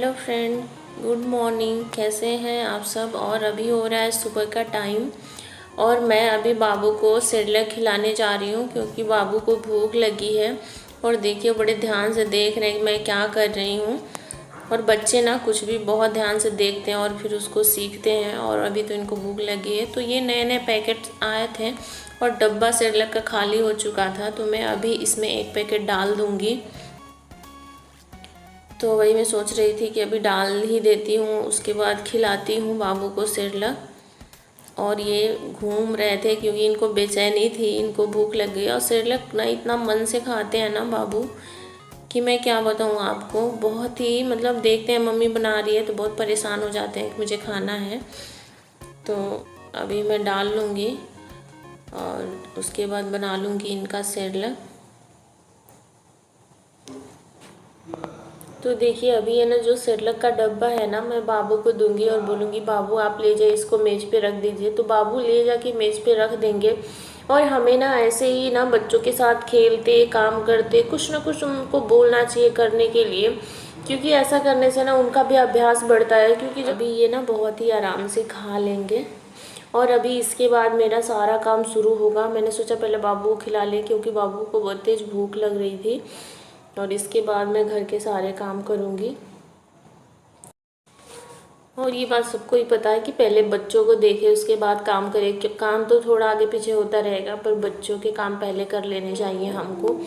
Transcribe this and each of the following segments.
Hello friend, good morning. कैसे हैं आप सब। और अभी हो रहा है सुबह का टाइम और मैं अभी बाबू को सेरेलैक खिलाने जा रही हूँ क्योंकि बाबू को भूख लगी है। और देखिए बड़े ध्यान से देख रहे हैं मैं क्या कर रही हूँ। और बच्चे ना कुछ भी बहुत ध्यान से देखते हैं और फिर उसको सीखते हैं। और अभी तो इनको भूख लगी है तो ये नए नए पैकेट आए थे और डब्बा सेरेलैक का खाली हो चुका था, तो मैं अभी इसमें एक पैकेट डाल दूँगी। तो वही मैं सोच रही थी कि अभी डाल ही देती हूँ, उसके बाद खिलाती हूँ बाबू को सेरेलैक। और ये घूम रहे थे क्योंकि इनको बेचैनी थी, इनको भूख लग गई। और सेरेलैक ना इतना मन से खाते हैं ना बाबू कि मैं क्या बताऊँ आपको। बहुत ही मतलब देखते हैं मम्मी बना रही है तो बहुत परेशान हो जाते हैं कि मुझे खाना है। तो अभी मैं डाल लूँगी और उसके बाद बना लूँगी इनका सेरेलैक। तो देखिए अभी है ना जो सेरेलैक का डब्बा है ना, मैं बाबू को दूंगी और बोलूँगी बाबू आप ले जाइए, इसको मेज़ पे रख दीजिए। तो बाबू ले जाके मेज़ पे रख देंगे। और हमें ना ऐसे ही ना बच्चों के साथ खेलते काम करते कुछ ना कुछ उनको बोलना चाहिए करने के लिए, क्योंकि ऐसा करने से ना उनका भी अभ्यास बढ़ता है। क्योंकि अभी ये ना बहुत ही आराम से खा लेंगे और अभी इसके बाद मेरा सारा काम शुरू होगा। मैंने सोचा पहले बाबू को खिला लें क्योंकि बाबू को बहुत तेज़ भूख लग रही थी और इसके बाद मैं घर के सारे काम करूँगी। और ये बात सबको ही पता है कि पहले बच्चों को देखे उसके बाद काम करे। काम तो थोड़ा आगे पीछे होता रहेगा पर बच्चों के काम पहले कर लेने चाहिए हमको।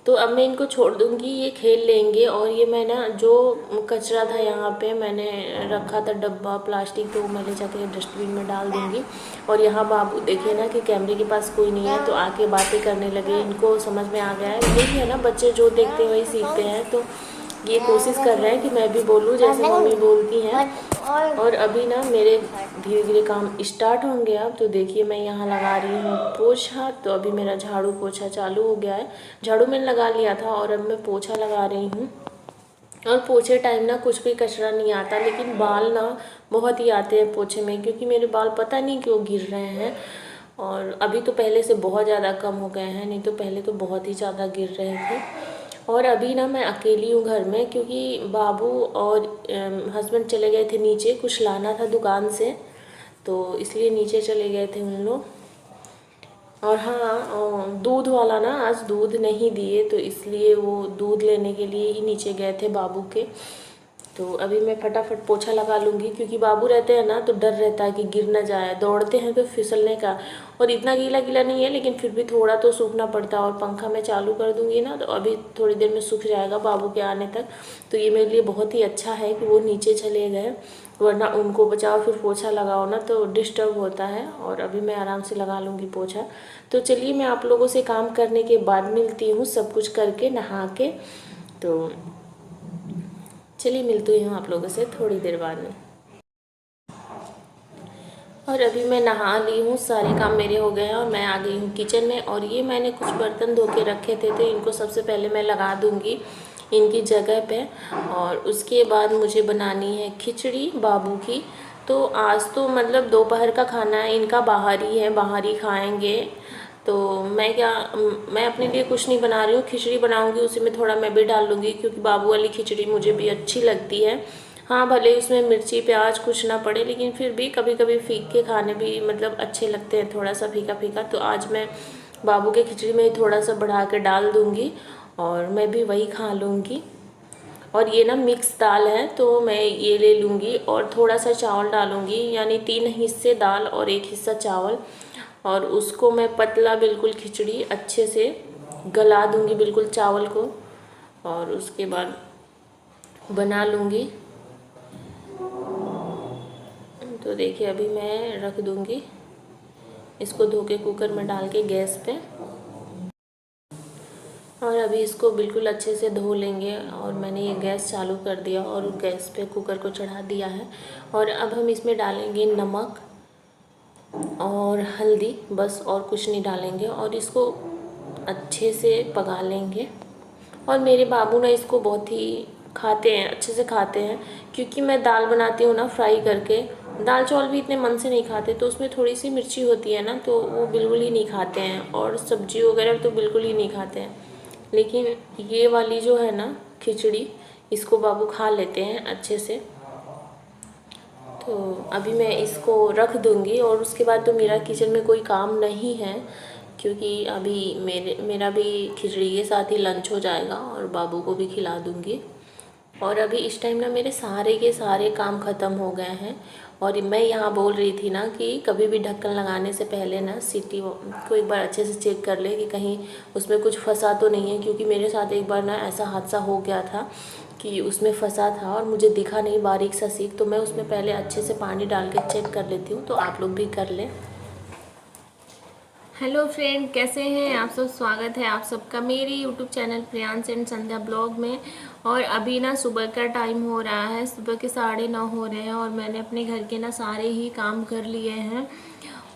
तो अब मैं इनको छोड़ दूँगी, ये खेल लेंगे। और ये मैं ना जो कचरा था यहाँ पे मैंने रखा था डब्बा प्लास्टिक, तो मैं ले जाके डस्टबिन में डाल दूँगी। और यहाँ बाबू देखिए ना कि कैमरे के पास कोई नहीं है तो आके बातें करने लगे। इनको समझ में आ गया है, यही है ना बच्चे जो देखते हैं वही सीखते हैं। तो ये कोशिश कर रहे हैं कि मैं भी बोलूँ जैसे मम्मी बोलती हैं। और अभी ना मेरे धीरे धीरे काम स्टार्ट होंगे। अब तो देखिए मैं यहाँ लगा रही हूँ पोछा। तो अभी मेरा झाड़ू पोछा चालू हो गया है। झाड़ू मैंने लगा लिया था और अब मैं पोछा लगा रही हूँ। और पोछे टाइम ना कुछ भी कचरा नहीं आता, लेकिन बाल ना बहुत ही आते हैं पोछे में, क्योंकि मेरे बाल पता नहीं क्यों गिर रहे हैं। और अभी तो पहले से बहुत ज़्यादा कम हो गए हैं, नहीं तो पहले तो बहुत ही ज़्यादा गिर रहे थे। और अभी ना मैं अकेली हूँ घर में क्योंकि बाबू और हस्बैंड चले गए थे नीचे, कुछ लाना था दुकान से तो इसलिए नीचे चले गए थे उन लोग। और हाँ दूध वाला ना आज दूध नहीं दिए तो इसलिए वो दूध लेने के लिए ही नीचे गए थे बाबू के। तो अभी मैं फटाफट पोछा लगा लूँगी क्योंकि बाबू रहते हैं ना तो डर रहता है कि गिर ना जाए, दौड़ते हैं तो फिसलने का। और इतना गीला गीला नहीं है लेकिन फिर भी थोड़ा तो सूखना पड़ता है। और पंखा मैं चालू कर दूँगी ना तो अभी थोड़ी देर में सूख जाएगा बाबू के आने तक। तो ये मेरे लिए बहुत ही अच्छा है कि वो नीचे चले गए, वरना उनको बचाओ फिर पोछा लगाओ ना तो डिस्टर्ब होता है। और अभी मैं आराम से लगा लूँगी पोछा। तो चलिए मैं आप लोगों से काम करने के बाद मिलती हूँ, सब कुछ करके नहा के। तो चलिए मिलती हूँ आप लोगों से थोड़ी देर बाद में। और अभी मैं नहा ली हूँ, सारे काम मेरे हो गए हैं और मैं आ गई हूँ किचन में। और ये मैंने कुछ बर्तन धो के रखे थे तो इनको सबसे पहले मैं लगा दूँगी इनकी जगह पे। और उसके बाद मुझे बनानी है खिचड़ी बाबू की। तो आज तो मतलब दोपहर का खाना है इनका बाहर ही है, बाहर ही खाएँगे। तो मैं अपने लिए कुछ नहीं बना रही हूँ, खिचड़ी बनाऊँगी, उसी में थोड़ा मैं भी डाल लूँगी क्योंकि बाबू वाली खिचड़ी मुझे भी अच्छी लगती है। हाँ भले उसमें मिर्ची प्याज कुछ ना पड़े लेकिन फिर भी कभी कभी फीके खाने भी मतलब अच्छे लगते हैं, थोड़ा सा फीका फीका। तो आज मैं बाबू के खिचड़ी में थोड़ा सा बढ़ा के डाल दूँगी और मैं भी वही खा लूँगी। और ये ना मिक्स दाल है तो मैं ये ले लूँगी और थोड़ा सा चावल डालूँगी, यानी 3 हिस्से दाल और 1 हिस्सा चावल। और उसको मैं पतला बिल्कुल खिचड़ी अच्छे से गला दूँगी बिल्कुल चावल को। और उसके बाद बना लूँगी। तो देखिए अभी मैं रख दूँगी इसको धो के कुकर में डाल के गैस पे। और अभी इसको बिल्कुल अच्छे से धो लेंगे। और मैंने ये गैस चालू कर दिया और गैस पे कुकर को चढ़ा दिया है। और अब हम इसमें डालेंगे नमक और हल्दी, बस और कुछ नहीं डालेंगे। और इसको अच्छे से पका लेंगे। और मेरे बाबू ना इसको बहुत ही खाते हैं, अच्छे से खाते हैं, क्योंकि मैं दाल बनाती हूँ ना फ्राई करके। दाल चावल भी इतने मन से नहीं खाते तो उसमें थोड़ी सी मिर्ची होती है ना तो वो बिल्कुल ही नहीं खाते हैं। और सब्जी वगैरह तो बिल्कुल ही नहीं खाते हैं। लेकिन ये वाली जो है ना खिचड़ी, इसको बाबू खा लेते हैं अच्छे से। तो अभी मैं इसको रख दूँगी और उसके बाद तो मेरा किचन में कोई काम नहीं है, क्योंकि अभी मेरा भी खिचड़ी के साथ ही लंच हो जाएगा और बाबू को भी खिला दूँगी। और अभी इस टाइम ना मेरे सारे के सारे काम ख़त्म हो गए हैं। और मैं यहाँ बोल रही थी ना कि कभी भी ढक्कन लगाने से पहले ना सीटी को एक बार अच्छे से चेक कर ले कि कहीं उसमें कुछ फंसा तो नहीं है, क्योंकि मेरे साथ एक बार ना ऐसा हादसा हो गया था कि उसमें फंसा था और मुझे दिखा नहीं बारीक सा सीख। तो मैं उसमें पहले अच्छे से पानी डाल के चेक कर लेती हूँ, तो आप लोग भी कर लें। हेलो फ्रेंड, कैसे हैं आप सब? स्वागत है आप सबका मेरी YouTube channel Priyansh and Sandhya blog में। और अभी ना सुबह का टाइम हो रहा है, सुबह के 9:30 हो रहे हैं और मैंने अपने घर के ना सारे ही काम कर लिए हैं।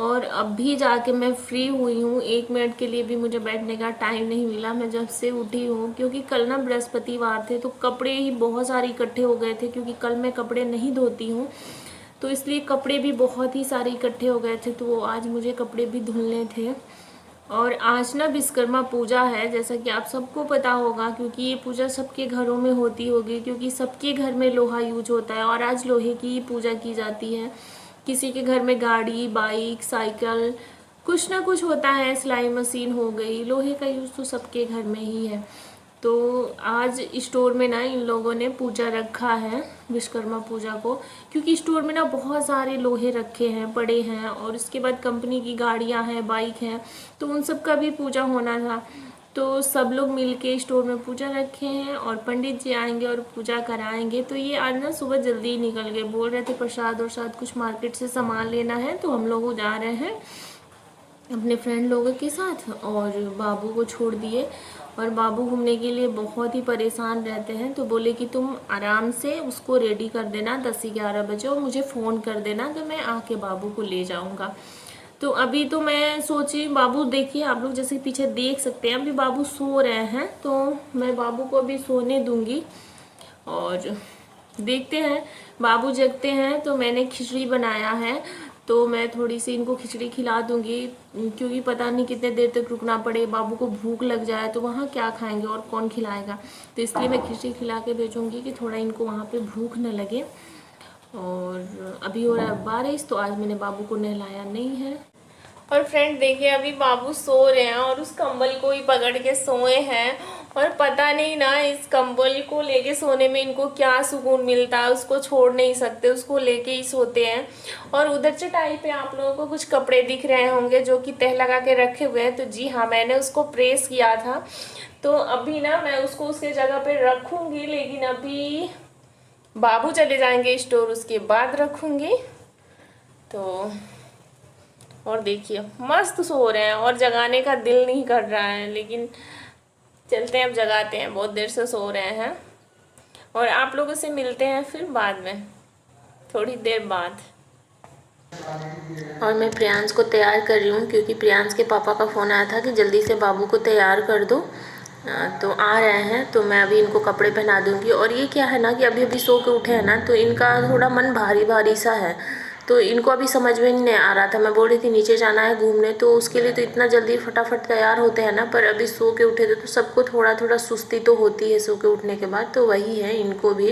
और अभी जाके मैं फ्री हुई हूँ, 1 मिनट के लिए भी मुझे बैठने का टाइम नहीं मिला मैं जब से उठी हूँ, क्योंकि कल ना बृहस्पतिवार थे तो कपड़े ही बहुत सारे इकट्ठे हो गए थे, क्योंकि कल मैं कपड़े नहीं धोती हूँ तो इसलिए कपड़े भी बहुत ही सारे इकट्ठे हो गए थे। तो वो आज मुझे कपड़े भी धुलने थे। और आज ना विश्वकर्मा पूजा है, जैसा कि आप सबको पता होगा, क्योंकि ये पूजा सबके घरों में होती होगी, क्योंकि सबके घर में लोहा यूज होता है और आज लोहे की पूजा की जाती है। किसी के घर में गाड़ी, बाइक, साइकिल, कुछ ना कुछ होता है, सिलाई मशीन हो गई, लोहे का यूज़ तो सबके घर में ही है। तो आज स्टोर में ना इन लोगों ने पूजा रखा है विश्वकर्मा पूजा को, क्योंकि स्टोर में ना बहुत सारे लोहे रखे हैं, पड़े हैं, और उसके बाद कंपनी की गाड़ियां हैं, बाइक हैं, तो उन सब का भी पूजा होना था। तो सब लोग मिलके स्टोर में पूजा रखे हैं और पंडित जी आएंगे और पूजा कराएंगे। तो ये आज ना सुबह जल्दी ही निकल गए, बोल रहे थे प्रसाद और साथ कुछ मार्केट से सामान लेना है, तो हम लोग जा रहे हैं अपने फ्रेंड लोगों के साथ और बाबू को छोड़ दिए। और बाबू घूमने के लिए बहुत ही परेशान रहते हैं, तो बोले कि तुम आराम से उसको रेडी कर देना 10-11 बजे और मुझे फ़ोन कर देना, तो मैं आके बाबू को ले जाऊंगा। तो अभी तो मैं सोची, बाबू देखिए आप लोग जैसे पीछे देख सकते हैं, अभी बाबू सो रहे हैं, तो मैं बाबू को अभी सोने दूंगी और देखते हैं बाबू जगते हैं। तो मैंने खिचड़ी बनाया है, तो मैं थोड़ी सी इनको खिचड़ी खिला दूंगी, क्योंकि पता नहीं कितने देर तक रुकना पड़े, बाबू को भूख लग जाए तो वहाँ क्या खाएंगे और कौन खिलाएगा। तो इसलिए मैं खिचड़ी खिला के भेजूंगी कि थोड़ा इनको वहाँ पे भूख न लगे। और अभी हो रहा है बारिश, तो आज मैंने बाबू को नहलाया नहीं है। और फ्रेंड देखिए, अभी बाबू सो रहे हैं और उस कंबल को ही पकड़ के सोए हैं। और पता नहीं ना इस कंबल को लेके सोने में इनको क्या सुकून मिलता है, उसको छोड़ नहीं सकते, उसको लेके ही सोते हैं। और उधर चटाई पे आप लोगों को कुछ कपड़े दिख रहे होंगे जो कि तह लगा के रखे हुए हैं, तो जी हाँ, मैंने उसको प्रेस किया था। तो अभी ना मैं उसको उसके जगह पे रखूँगी, लेकिन अभी बाबू चले जाएंगे स्टोर, उसके बाद रखूँगी। तो और देखिए मस्त सो रहे हैं और जगाने का दिल नहीं कर रहा है, लेकिन चलते हैं अब जगाते हैं, बहुत देर से सो रहे हैं। और आप लोगों से मिलते हैं फिर बाद में, थोड़ी देर बाद। और मैं प्रियांश को तैयार कर रही हूँ, क्योंकि प्रियांश के पापा का फ़ोन आया था कि जल्दी से बाबू को तैयार कर दो। तो आ रहे हैं, तो मैं अभी इनको कपड़े पहना दूँगी। और ये क्या है ना कि अभी अभी सो के उठे हैं ना, तो इनका थोड़ा मन भारी भारी सा है, तो इनको अभी समझ में नहीं आ रहा था। मैं बोल रही थी नीचे जाना है घूमने, तो उसके लिए तो इतना जल्दी फटाफट तैयार होते हैं ना, पर अभी सो के उठे थे तो सबको थोड़ा थोड़ा सुस्ती तो होती है सो के उठने के बाद, तो वही है इनको भी।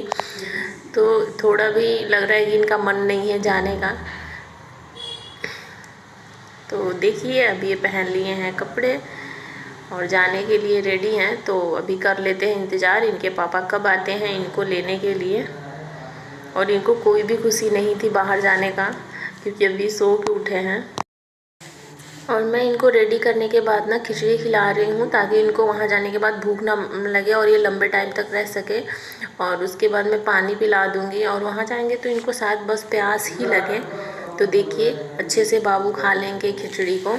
तो थोड़ा भी लग रहा है कि इनका मन नहीं है जाने का। तो देखिए अभी ये पहन लिए हैं कपड़े और जाने के लिए रेडी हैं, तो अभी कर लेते हैं इंतज़ार इनके पापा कब आते हैं इनको लेने के लिए। और इनको कोई भी खुशी नहीं थी बाहर जाने का, क्योंकि अभी सो के उठे हैं। और मैं इनको रेडी करने के बाद ना खिचड़ी खिला रही हूँ, ताकि इनको वहाँ जाने के बाद भूख ना लगे और ये लंबे टाइम तक रह सके। और उसके बाद मैं पानी पिला दूँगी, और वहाँ जाएंगे तो इनको शायद बस प्यास ही लगे। तो देखिए अच्छे से बाबू खा लेंगे खिचड़ी को।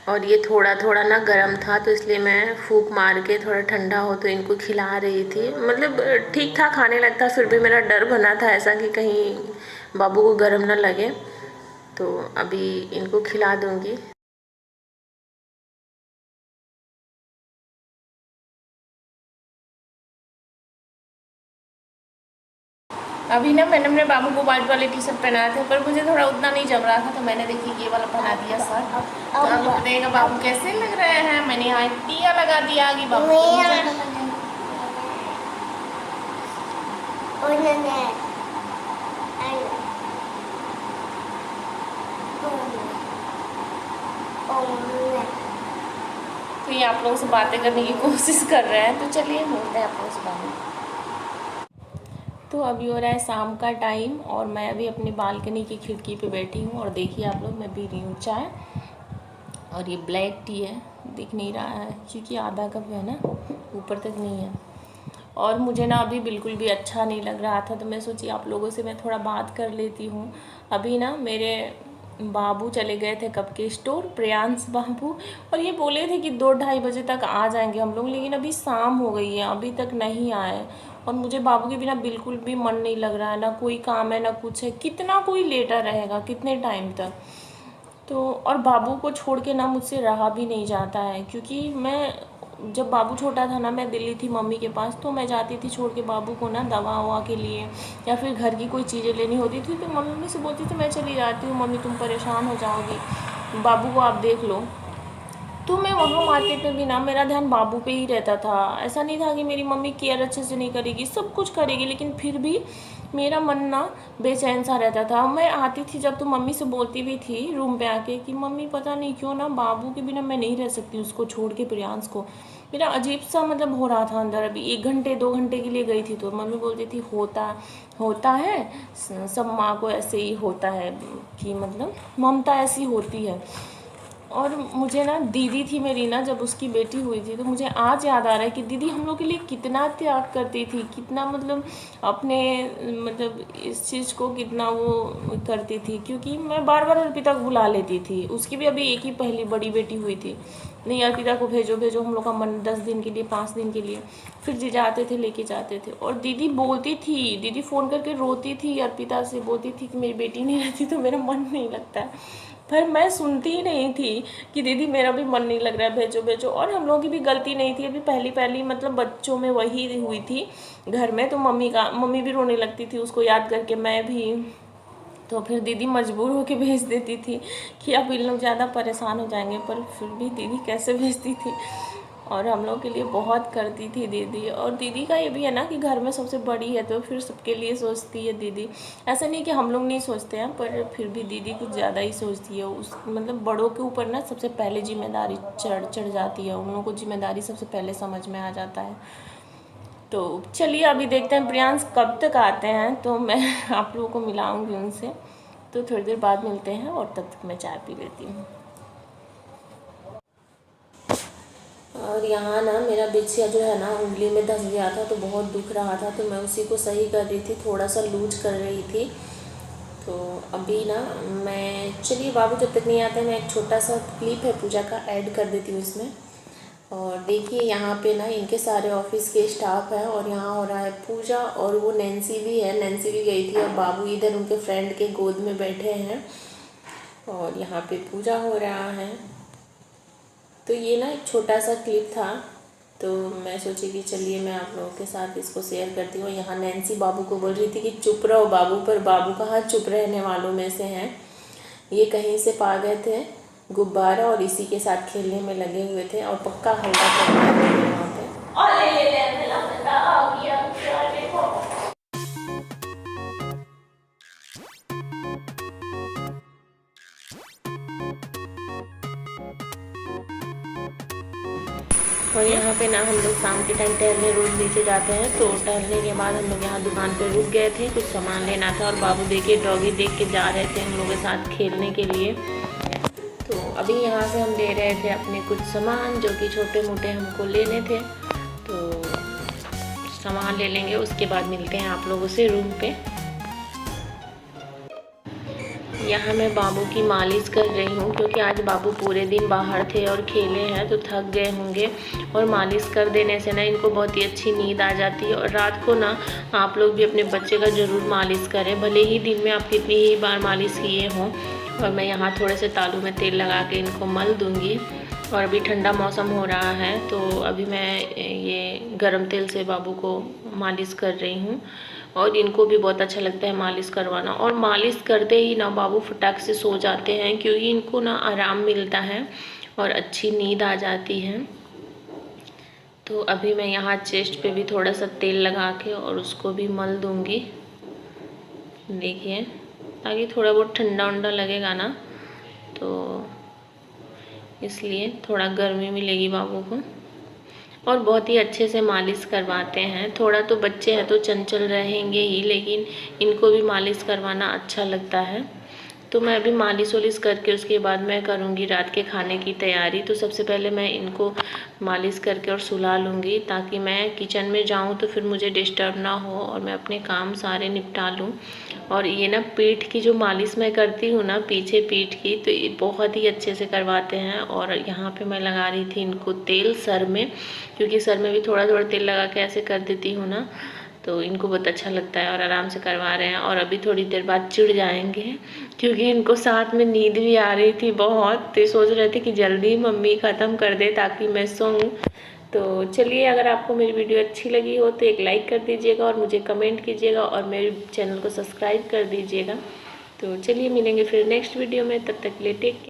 और ये थोड़ा थोड़ा ना गर्म था, तो इसलिए मैं फूंक मार के थोड़ा ठंडा हो तो इनको खिला रही थी। मतलब ठीक ठाक खाने लगता, फिर भी मेरा डर बना था ऐसा कि कहीं बाबू को गर्म ना लगे। तो अभी इनको खिला दूँगी। अभी ना मैंने अपने बाबू को वाइट वाले टी शर्ट पहनाए थे, पर मुझे थोड़ा उतना नहीं जम रहा था, तो मैंने देखिए ये वाला पहना दिया शर्ट। तो आप बताइएगा बाबू कैसे लग रहे हैं। मैंने यहाँ दिया लगा दिया कि बाबू तो ये आप लोगों से बातें करने की कोशिश कर रहे हैं, तो चलिए मिलते हैं आप लोगों से बाद में। तो अभी हो रहा है शाम का टाइम और मैं अभी अपनी बालकनी की खिड़की पे बैठी हूँ और देखिए आप लोग, मैं पी रही हूँ चाय और ये ब्लैक टी है, दिख नहीं रहा है क्योंकि आधा कप है ना, ऊपर तक नहीं है। और मुझे ना अभी बिल्कुल भी अच्छा नहीं लग रहा था, तो मैं सोची आप लोगों से मैं थोड़ा बात कर लेती हूँ। अभी ना मेरे बाबू चले गए थे कप के स्टोर, प्रियांश बाबू, और ये बोले थे कि 2-2:30 बजे तक आ जाएंगे हम लोग, लेकिन अभी शाम हो गई है, अभी तक नहीं आए। और मुझे बाबू के बिना बिल्कुल भी मन नहीं लग रहा है, ना कोई काम है ना कुछ है, कितना कोई लेटा रहेगा कितने टाइम तक। तो और बाबू को छोड़ के ना मुझसे रहा भी नहीं जाता है, क्योंकि मैं जब बाबू छोटा था ना, मैं दिल्ली थी मम्मी के पास, तो मैं जाती थी छोड़ के बाबू को ना दवा ववा के लिए, या फिर घर की कोई चीज़ें लेनी होती थी, तो मम्मी से बोलती थी मैं चली जाती हूँ मम्मी, तुम परेशान हो जाओगी, बाबू को आप देख लो। तो मैं वहाँ मार्केट में भी ना मेरा ध्यान बाबू पे ही रहता था। ऐसा नहीं था कि मेरी मम्मी केयर अच्छे से नहीं करेगी, सब कुछ करेगी, लेकिन फिर भी मेरा मन ना बेचैन सा रहता था। मैं आती थी जब, तो मम्मी से बोलती भी थी रूम पे आके कि मम्मी पता नहीं क्यों ना बाबू के बिना मैं नहीं रह सकती, उसको छोड़ के, प्रियांश को। मेरा अजीब सा मतलब हो रहा था अंदर। अभी 1 घंटे 2 घंटे के लिए गई थी, तो मम्मी बोलती थी होता होता है, सब माँ को ऐसे ही होता है, कि मतलब ममता ऐसी होती है। और मुझे ना दीदी थी मेरी ना, जब उसकी बेटी हुई थी, तो मुझे आज याद आ रहा है कि दीदी हम लोग के लिए कितना त्याग करती थी, कितना मतलब अपने मतलब इस चीज़ को कितना वो करती थी। क्योंकि मैं बार बार अर्पिता को बुला लेती थी, उसकी भी अभी एक ही पहली बड़ी बेटी हुई थी, नहीं अर्पिता को भेजो भेजो, हम लोग का मन 10 दिन के लिए 5 दिन के लिए, फिर जीजा आते थे लेके जाते थे। और दीदी बोलती थी, दीदी फ़ोन करके रोती थी अर्पिता से, बोलती थी कि मेरी बेटी नहीं रहती तो मेरा मन नहीं लगता है। पर मैं सुनती ही नहीं थी कि दीदी मेरा भी मन नहीं लग रहा है, भेजो भेजो। और हम लोगों की भी गलती नहीं थी, अभी पहली पहली मतलब बच्चों में वही हुई थी घर में, तो मम्मी भी रोने लगती थी उसको याद करके, मैं भी। तो फिर दीदी मजबूर होकर भेज देती थी कि अब इन लोग ज़्यादा परेशान हो जाएंगे, पर फिर भी दीदी कैसे भेजती थी। और हम लोग के लिए बहुत करती थी दीदी। और दीदी का ये भी है ना कि घर में सबसे बड़ी है, तो फिर सबके लिए सोचती है दीदी। ऐसा नहीं कि हम लोग नहीं सोचते हैं, पर फिर भी दीदी कुछ ज़्यादा ही सोचती है। उस मतलब बड़ों के ऊपर ना सबसे पहले जिम्मेदारी चढ़ जाती है, उन लोगों को जिम्मेदारी सबसे पहले समझ में आ जाता है। तो चलिए अभी देखते हैं प्रियांश कब तक आते हैं, तो मैं आप लोगों को मिलाऊंगी उनसे। तो थोड़ी देर बाद मिलते हैं, और तब तक मैं चाय पी लेती हूँ। और यहाँ ना मेरा बिछिया जो है ना उंगली में धंस गया था, तो बहुत दुख रहा था, तो मैं उसी को सही कर रही थी, थोड़ा सा लूज कर रही थी। तो अभी ना मैं, चलिए बाबू जब तक नहीं आते, मैं एक छोटा सा क्लिप है पूजा का ऐड कर देती हूँ इसमें। और देखिए यहाँ पे ना इनके सारे ऑफिस के स्टाफ हैं, और यहाँ हो रहा है पूजा, और वो नैन्सी भी है, नैन्सी भी गई थी, और बाबू इधर उनके फ्रेंड के गोद में बैठे हैं, और यहाँ पे पूजा हो रहा है। तो ये ना एक छोटा सा क्लिप था, तो मैं सोची कि चलिए मैं आप लोगों के साथ इसको शेयर करती हूँ। यहाँ नैन्सी बाबू को बोल रही थी कि चुप रहो बाबू, पर बाबू कहाँ चुप रहने वालों में से हैं। ये कहीं से पा गए थे गुब्बारा, और इसी के साथ खेलने में लगे हुए थे, और पक्का हल्ला कर रहे थे यहाँ पे। और यहाँ पे ना हम लोग शाम के टाइम टहलने रोज़ नीचे जाते हैं, तो टहलने के बाद हम लोग यहाँ दुकान पे रुक गए थे, कुछ सामान लेना था, और बाबू देखिए डॉगी देख के जा रहे थे हम लोगों के साथ खेलने के लिए। तो अभी यहाँ से हम ले रहे थे अपने कुछ सामान, जो कि छोटे मोटे हमको लेने थे, तो सामान ले लेंगे, उसके बाद मिलते हैं आप लोगों से रूम पे। यहाँ मैं बाबू की मालिश कर रही हूँ, क्योंकि आज बाबू पूरे दिन बाहर थे और खेले हैं, तो थक गए होंगे, और मालिश कर देने से ना इनको बहुत ही अच्छी नींद आ जाती है। और रात को ना आप लोग भी अपने बच्चे का ज़रूर मालिश करें, भले ही दिन में आप कितनी ही बार मालिश किए हों। और मैं यहाँ थोड़े से तालू में तेल लगा के इनको मल दूँगी। और अभी ठंडा मौसम हो रहा है, तो अभी मैं ये गरम तेल से बाबू को मालिश कर रही हूँ, और इनको भी बहुत अच्छा लगता है मालिश करवाना। और मालिश करते ही ना बाबू फटाक से सो जाते हैं, क्योंकि इनको ना आराम मिलता है और अच्छी नींद आ जाती है। तो अभी मैं यहाँ चेस्ट पे भी थोड़ा सा तेल लगा के और उसको भी मल दूँगी, देखिए, ताकि थोड़ा बहुत ठंडा उंडा लगेगा ना, तो इसलिए थोड़ा गर्मी मिलेगी बाबू को। और बहुत ही अच्छे से मालिश करवाते हैं। थोड़ा तो बच्चे हैं तो चंचल रहेंगे ही, लेकिन इनको भी मालिश करवाना अच्छा लगता है। तो मैं अभी मालिश वालिश करके उसके बाद मैं करूँगी रात के खाने की तैयारी। तो सबसे पहले मैं इनको मालिश करके और सुला लूँगी, ताकि मैं किचन में जाऊँ तो फिर मुझे डिस्टर्ब ना हो और मैं अपने काम सारे निपटा लूँ। और ये ना पीठ की जो मालिश मैं करती हूँ ना, पीछे पीठ की, तो ये बहुत ही अच्छे से करवाते हैं। और यहाँ पे मैं लगा रही थी इनको तेल सर में, क्योंकि सर में भी थोड़ा थोड़ा तेल लगा के ऐसे कर देती हूँ ना, तो इनको बहुत अच्छा लगता है और आराम से करवा रहे हैं। और अभी थोड़ी देर बाद चिढ़ जाएंगे, क्योंकि इनको साथ में नींद भी आ रही थी बहुत, तो सोच रहे थे कि जल्दी मम्मी ख़त्म कर दे ताकि मैं सोऊं। तो चलिए, अगर आपको मेरी वीडियो अच्छी लगी हो तो एक लाइक कर दीजिएगा और मुझे कमेंट कीजिएगा और मेरे चैनल को सब्सक्राइब कर दीजिएगा। तो चलिए, मिलेंगे फिर नेक्स्ट वीडियो में, तब तक के लिए टेक केयर।